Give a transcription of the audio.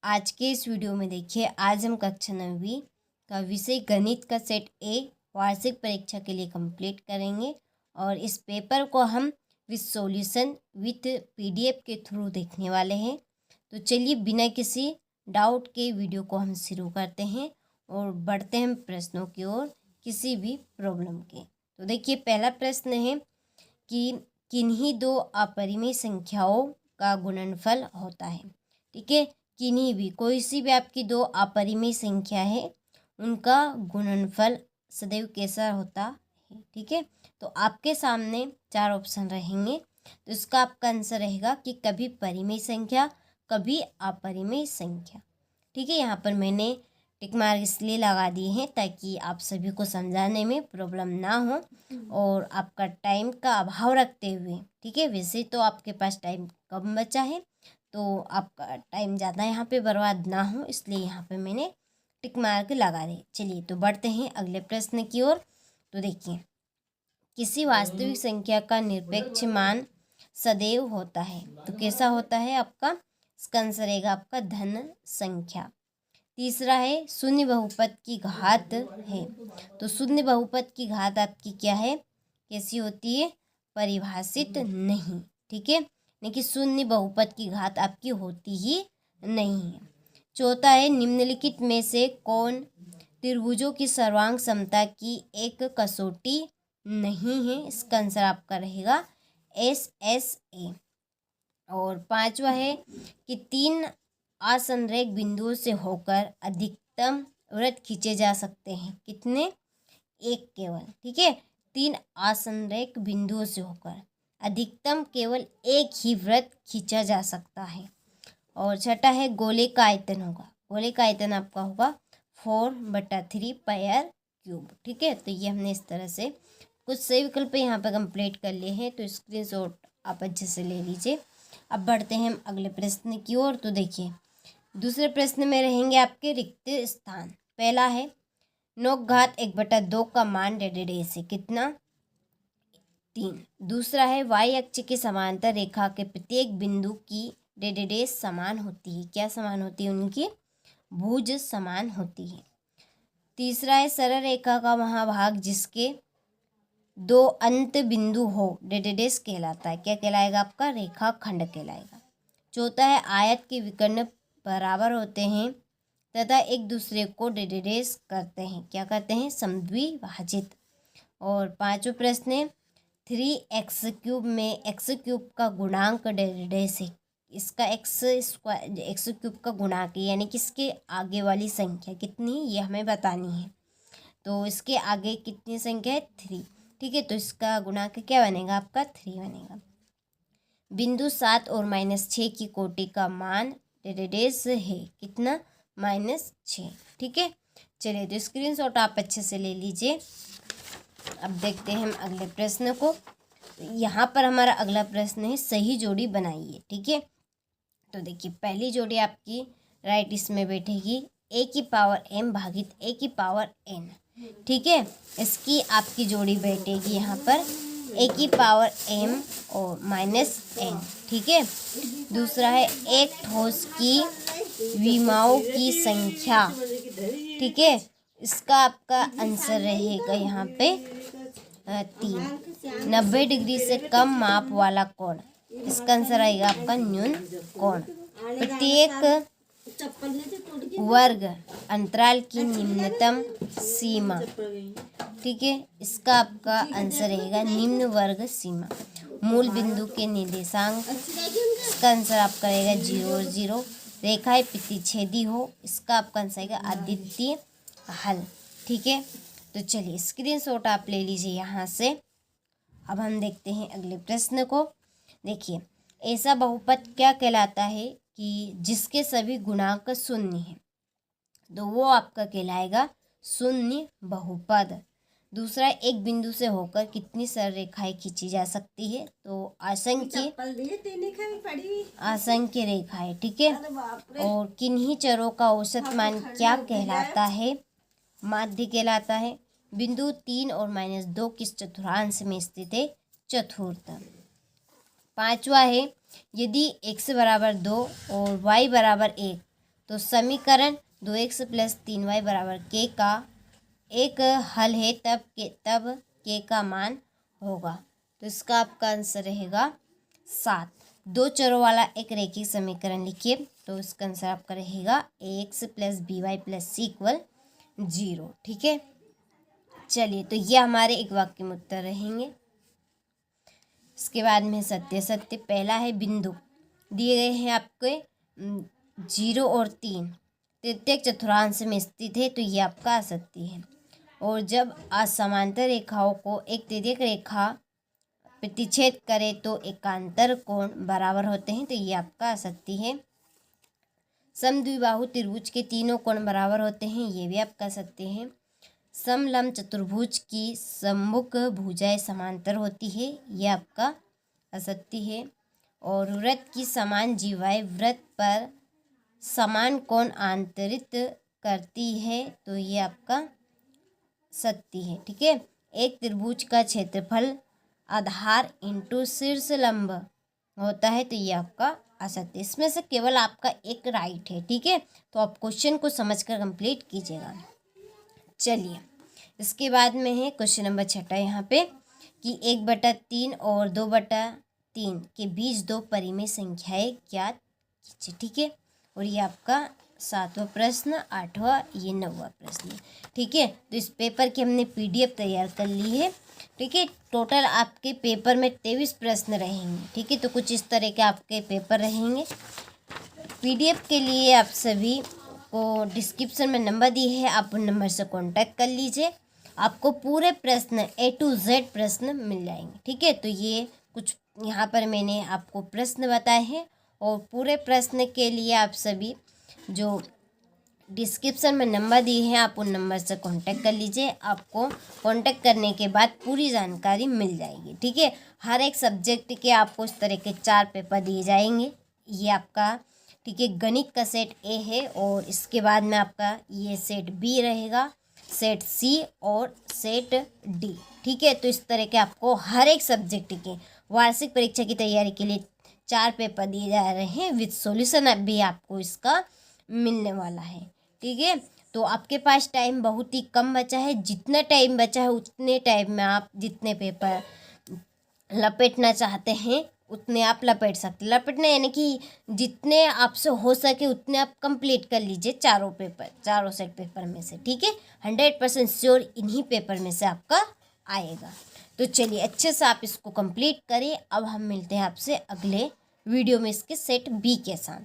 आज के इस वीडियो में देखिए, आज हम कक्षा 9वीं का विषय गणित का सेट ए वार्षिक परीक्षा के लिए कंप्लीट करेंगे और इस पेपर को हम विथ सॉल्यूशन विथ पीडीएफ के थ्रू देखने वाले हैं। तो चलिए बिना किसी डाउट के वीडियो को हम शुरू करते हैं और बढ़ते हैं प्रश्नों की ओर किसी भी प्रॉब्लम के। तो देखिए, पहला प्रश्न है कि किन्हीं दो अपरिमेय संख्याओं का गुणनफल होता है। ठीक है, किन्हीं भी, कोई सी भी आपकी दो अपरिमेय संख्या है, उनका गुणनफल सदैव कैसा होता है। ठीक है, तो आपके सामने चार ऑप्शन रहेंगे, तो इसका आपका आंसर रहेगा कि कभी परिमेय संख्या, कभी अपरिमेय संख्या। ठीक है, यहाँ पर मैंने टिक मार्क इसलिए लगा दिए हैं ताकि आप सभी को समझाने में प्रॉब्लम ना हो और आपका टाइम का अभाव रखते हुए, ठीक है, वैसे तो आपके पास टाइम कम बचा है तो आपका टाइम ज़्यादा यहाँ पे बर्बाद ना हो, इसलिए यहाँ पे मैंने टिक मार्क लगा दिए। चलिए तो बढ़ते हैं अगले प्रश्न की ओर। तो देखिए, किसी वास्तविक संख्या का निरपेक्ष मान सदैव होता है, तो कैसा होता है आपका, इसका आंसर रहेगा आपका धन संख्या। तीसरा है शून्य बहुपद की घात है, तो शून्य बहुपद की घात आपकी क्या है, कैसी होती है, परिभाषित नहीं। ठीक है, लेकिन शून्य बहुपद की घात आपकी होती ही नहीं है। चौथा है निम्नलिखित में से कौन त्रिभुजों की सर्वांग समता की एक कसौटी नहीं है, इसका आंसर आपका रहेगा SSA। और पांचवा है कि तीन असंरेख बिंदुओं से होकर अधिकतम वृत्त खींचे जा सकते हैं, कितने, एक केवल। ठीक है, तीन असंरेख बिंदुओं से होकर अधिकतम केवल एक ही वृत्त खींचा जा सकता है। और छठा है गोले का आयतन होगा, गोले का आयतन आपका होगा 4/3 पायर क्यूब। ठीक है, तो ये हमने इस तरह से कुछ सही विकल्प यहाँ पर कंप्लीट कर लिए हैं, तो स्क्रीनशॉट आप अच्छे से ले लीजिए। अब बढ़ते हैं हम अगले प्रश्न की ओर। तो देखिए, दूसरे प्रश्न में रहेंगे आपके रिक्त स्थान। पहला है 9/1/2 का मान डेढ़ से कितना, 3। दूसरा है y अक्ष के समांतर रेखा के प्रत्येक बिंदु की डेढ़ समान होती है, क्या समान होती है, उनकी भुज समान होती है। तीसरा है सरल रेखा का महाभाग जिसके दो अंत बिंदु हो डेढ़ कहलाता है, क्या कहलाएगा आपका, रेखाखंड कहलाएगा। चौथा है आयत के विकर्ण बराबर होते हैं तथा एक दूसरे को डेढ़ करते हैं, क्या करते हैं, समद्विभाजित। और पांचवा प्रश्न है 3x³ में x³ का गुणांक डेढ़ से, इसका x³ का गुणांक यानी कि इसके आगे वाली संख्या कितनी, ये हमें बतानी है। तो इसके आगे कितनी संख्या है, 3। ठीक है, तो इसका गुणांक क्या बनेगा आपका, 3 बनेगा। बिंदु 7 और -6 की कोटि का मान डेढ़ है, कितना, -6। ठीक है, चलिए तो स्क्रीनशॉट आप अच्छे से ले लीजिए। अब देखते हैं हम अगले प्रश्न को। यहाँ पर हमारा अगला प्रश्न है सही जोड़ी बनाइए। ठीक है, तो देखिए पहली जोड़ी आपकी राइट इसमें बैठेगी a⁴m भागित a⁴n। ठीक है, इसकी आपकी जोड़ी बैठेगी यहाँ पर a⁴m और -n। ठीक है, दूसरा है एक ठोस की विमाओं की संख्या। ठीक है, इसका आपका आंसर रहेगा यहाँ पे 3। 90 डिग्री से कम माप वाला कोण, इसका आंसर आएगा आपका न्यून कोण। प्रत्येक वर्ग अंतराल की निम्नतम सीमा। ठीक है, इसका आपका आंसर रहेगा निम्न वर्ग सीमा। मूल बिंदु के निर्देशांक, इसका आंसर आपका रहेगा 0 और 0। रेखाएं प्रतिच्छेदी हो, इसका आपका आंसर रहेगा अद्वितीय हल। ठीक है, तो चलिए स्क्रीनशॉट आप ले लीजिए यहाँ से। अब हम देखते हैं अगले प्रश्न को। देखिए, ऐसा बहुपद क्या कहलाता है कि जिसके सभी गुणांक शून्य हैं, तो वो आपका कहलाएगा शून्य बहुपद। दूसरा, एक बिंदु से होकर कितनी सरल रेखाएं खींची जा सकती है, तो असंख्य रेखाएं। ठीक है, और किन्हीं चरों का औसत मान क्या कहलाता है, माध्य कहलाता है। बिंदु 3 और -2 किस चतुर्थांश में स्थित है, चतुर्थ। पांचवा है यदि x = 2 और y = 1, तो समीकरण 2x प्लस 3y बराबर k का एक हल है तब k का मान होगा। तो इसका आपका आंसर रहेगा 7। दो चरों वाला एक रैखिक समीकरण लिखिए। तो इसका आंसर आपका रहेगा ax plus by plus c equal 0। ठीक है, चलिए तो ये हमारे एक वाक्य में उत्तर रहेंगे। इसके बाद में सत्य सत्य। पहला है बिंदु दिए गए हैं आपके 0 और 3 तृतीयक चतुर्थांश में स्थित है, तो ये आपका असत्य है। और जब असमांतर रेखाओं को एक तृतीयक रेखा प्रतिच्छेद करे तो एकांतर कोण बराबर होते हैं, तो ये आपका असत्य है। समद्विबाहु त्रिभुज के तीनों कोण बराबर होते हैं, ये भी आपका सत्य है। समलंब चतुर्भुज की सम्मुख भुजाएं समांतर होती है, ये आपका असत्य है। और वृत्त की समान जीवाएं वृत्त पर समान कोण आंतरित करती है, तो ये आपका सत्य है। ठीक है, एक त्रिभुज का क्षेत्रफल आधार इंटू शीर्ष लंब होता है, तो ये आपका असत्य। इसमें से केवल आपका एक राइट है। ठीक है, तो आप क्वेश्चन को समझकर कंप्लीट कीजिएगा। चलिए इसके बाद में है क्वेश्चन नंबर 6 यहाँ पे कि 1/3 और 2/3 के बीच दो परिमेय संख्याएं ज्ञात कीजिए। ठीक है, और ये आपका 7वां प्रश्न, 8वां, ये 9वां प्रश्न। ठीक है, तो इस पेपर की हमने PDF तैयार कर ली है। ठीक है, टोटल आपके पेपर में 23 प्रश्न रहेंगे। ठीक है, तो कुछ इस तरह के आपके पेपर रहेंगे। PDF के लिए आप सभी को डिस्क्रिप्शन में नंबर दिए है, आप उन नंबर से कांटेक्ट कर लीजिए। आपको पूरे प्रश्न A to Z प्रश्न मिल जाएंगे। ठीक है, तो ये कुछ यहाँ पर मैंने आपको प्रश्न बताए हैं, और पूरे प्रश्न के लिए आप सभी जो डिस्क्रिप्शन में नंबर दिए हैं, आप उन नंबर से कांटेक्ट कर लीजिए। आपको कांटेक्ट करने के बाद पूरी जानकारी मिल जाएगी। ठीक है, हर एक सब्जेक्ट के आपको इस तरह के 4 पेपर दिए जाएंगे। ये आपका ठीक है गणित का सेट A है, और इसके बाद में आपका ये सेट B रहेगा, सेट C और सेट D। ठीक है, तो इस तरह के आपको हर एक सब्जेक्ट के वार्षिक परीक्षा की तैयारी के लिए 4 पेपर दिए जा रहे हैं, विद सॉल्यूशन भी आपको इसका मिलने वाला है। ठीक है, तो आपके पास टाइम बहुत ही कम बचा है। जितना टाइम बचा है उतने टाइम में आप जितने पेपर लपेटना चाहते हैं उतने आप लपेट सकते। लपेटना यानी कि जितने आपसे हो सके उतने आप कंप्लीट कर लीजिए चारों पेपर, चारों सेट पेपर में से। ठीक है, 100% श्योर इन्हीं पेपर में से आपका आएगा। तो चलिए अच्छे से आप इसको कंप्लीट करें। अब हम मिलते हैं आपसे अगले वीडियो में इसके सेट B के साथ।